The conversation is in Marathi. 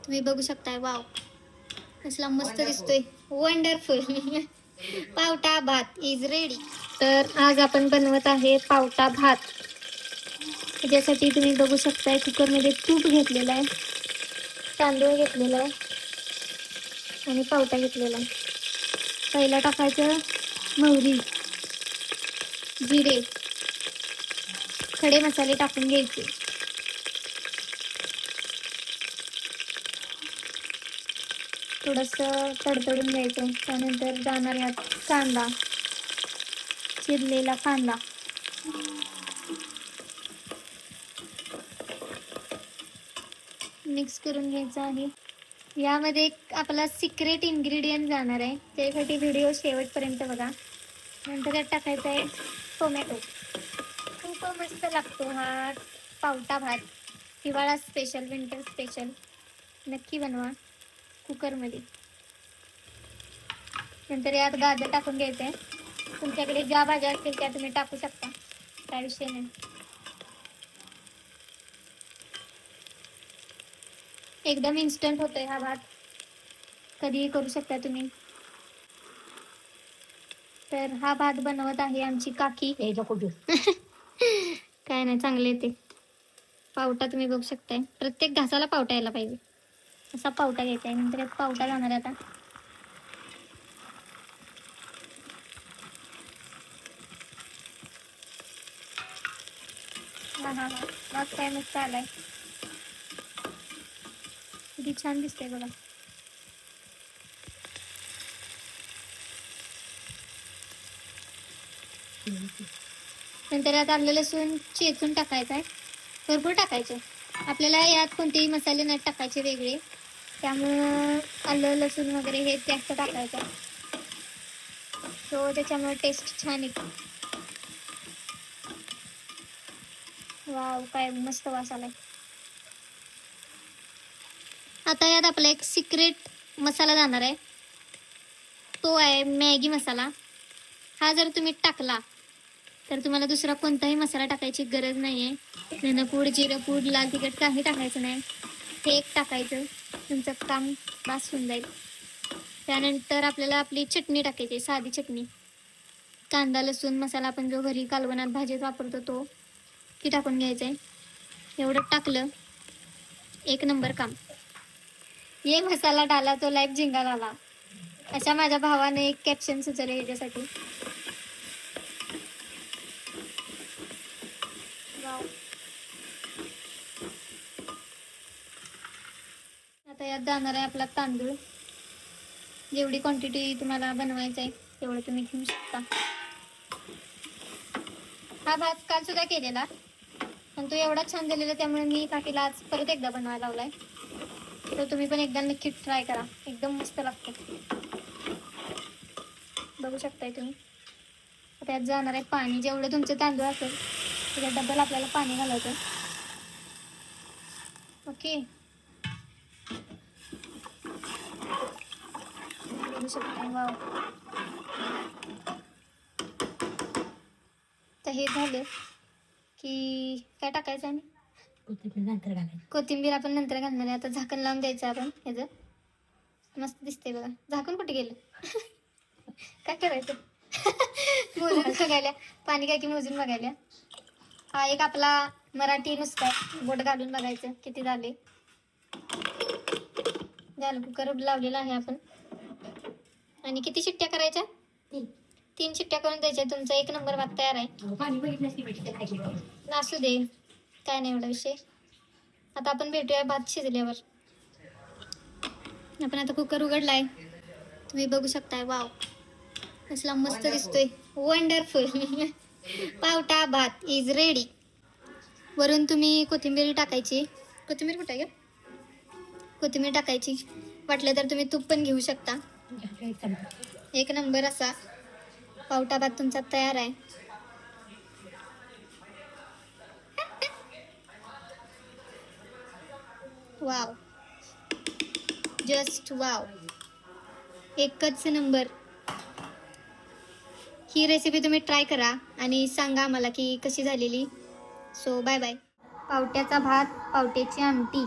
तुम्ही बघू शकताय. वाव, कसला मस्त दिसतोय. वंडरफुल. पावटा भात इज रेडी. तर आज आपण बनवत आहे पावटा भात. त्याच्यासाठी तुम्ही बघू शकताय कुकरमध्ये तूप घेतलेलं आहे, तांदूळ घेतलेला आहे आणि पावटा घेतलेला आहे. पहिला टाकायचं मोहरी, जिरे, खडे मसाले टाकून घ्यायचे. थोडंसं तडतडून घ्यायचं. त्यानंतर जाणार यात कांदा, चिरलेला कांदा, मिक्स करून घ्यायचं आहे. यामध्ये एक आपला सिक्रेट इन्ग्रेडियंट जाणार आहे, त्यासाठी व्हिडिओ शेवटपर्यंत बघा. नंतर यात टाकायचं आहे टोमॅटो. खूप मस्त लागतो हा पावटा भात. हिवाळा स्पेशल, विंटर स्पेशल. नक्की बनवा कुकरमध्ये. नंतर यात गाजर टाकून घ्यायचं आहे. तुमच्याकडे ज्या भाज्या असतील त्या तुम्ही टाकू शकता, काय विषय नाही. एकदम इन्स्टंट होतोय हा भात, कधीही करू शकता तुम्ही. तर हा भात बनवत आहे आमची काकी. काय नाही, चांगले येते. पावटा तुम्ही बघू शकताय. प्रत्येक घासाला पावटा यायला पाहिजे, असा पावटा घ्यायचा आहे. नंतर यात पावटा जाणार आहे आता. हा हा हा, मग काय मस्त आलाय. किती छान दिसतंय बघा. नंतर यात आलं लसूण चेचून टाकायचं आहे. भरपूर टाकायचं. आपल्याला यात कोणतेही मसाले नाही टाकायचे वेगळे, त्यामुळं आलं लसूण वगैरे हे जास्त टाकायचं. सो त्याच्यामुळे टेस्ट छान येते. वाव, काय मस्त वास आलाय. आता यात आपला एक सिक्रेट मसाला जाणार आहे, तो आहे मॅगी मसाला. हा जर तुम्ही टाकला तर तुम्हाला दुसरा कोणताही मसाला टाकायची गरज नाहीये. धनपूड, जिरपूड, लाल तिखट काही टाकायचं नाही. हे एक टाकायचं, तुमचं काम बास होऊन जाईल. त्यानंतर आपल्याला आपली चटणी टाकायची, साधी चटणी. कांदा लसूण मसाला आपण जो घरी कालवणात भाजीत वापरतो तो, ती टाकून घ्यायचंय. एवढं टाकलं, एक नंबर काम. ये मसाला डाला तो लाईफ झिंगा डाला, अशा माझ्या भावाने एक कॅप्शन सुचवलं याच्यासाठी. आता यात जाणार आहे आपला तांदूळ. जेवढी क्वांटिटी तुम्हाला बनवायचं आहे तेवढं तुम्ही घेऊ शकता. हा भात काल सुद्धा केलेला, पण तो एवढा छान झालेला त्यामुळे मी काकीला आज परत एकदा बनवायला लावलाय. तर तुम्ही पण एकदा नक्की ट्राय करा, एकदम मस्त लागतो. बघू शकताय तुम्ही. आता यात जाणार आहे पाणी. जेवढं तुमचं तांदूळ असेल त्याच्या डबल आपल्याला पाणी घालायचं. ओके, बघू शकताय. वाव, तर हे झालं की काय टाकायचं आहे, कोथिंबीर आपण नंतर घालणार आहे. आता झाकण लावून द्यायचं आपण ह्याचं. मस्त दिसते बघा. झाकण कुठे गेलं? काय करायचं? मोजून बघायला, पाणी काय की मोजून बघायला. हा एक आपला मराठी नुसका आहे, बोट घालून बघायचं किती झाले. झालं, कुकर लावलेला आहे आपण. आणि किती शिट्ट्या करायच्या? 3 शिट्ट्या करून द्यायच्या. तुमचा एक नंबर भात तयार आहे. असू दे, काय नाही एवढा विषय. आता आपण भेटूया भात शिजल्यावर. आपण आता कुकर उघडलाय, तुम्ही बघू शकताय. वाव, कसला मस्त दिसतोय. वंडरफुल. पावटा भात इज रेडी. वरून तुम्ही कोथिंबीर टाकायची. कोथिंबीर कुठे आहे? कोथिंबीर टाकायची. वाटलं तर तुम्ही तूप पण घेऊ शकता. एक नंबर असा पावटा भात तुमचा तयार आहे. वाव, जस्ट वाव, एकच नंबर. ही रेसिपी तुम्ही ट्राय करा आणि सांगा आम्हाला की कशी झालेली. So bye bye. पावट्याचा भात, पावट्याची आमटी.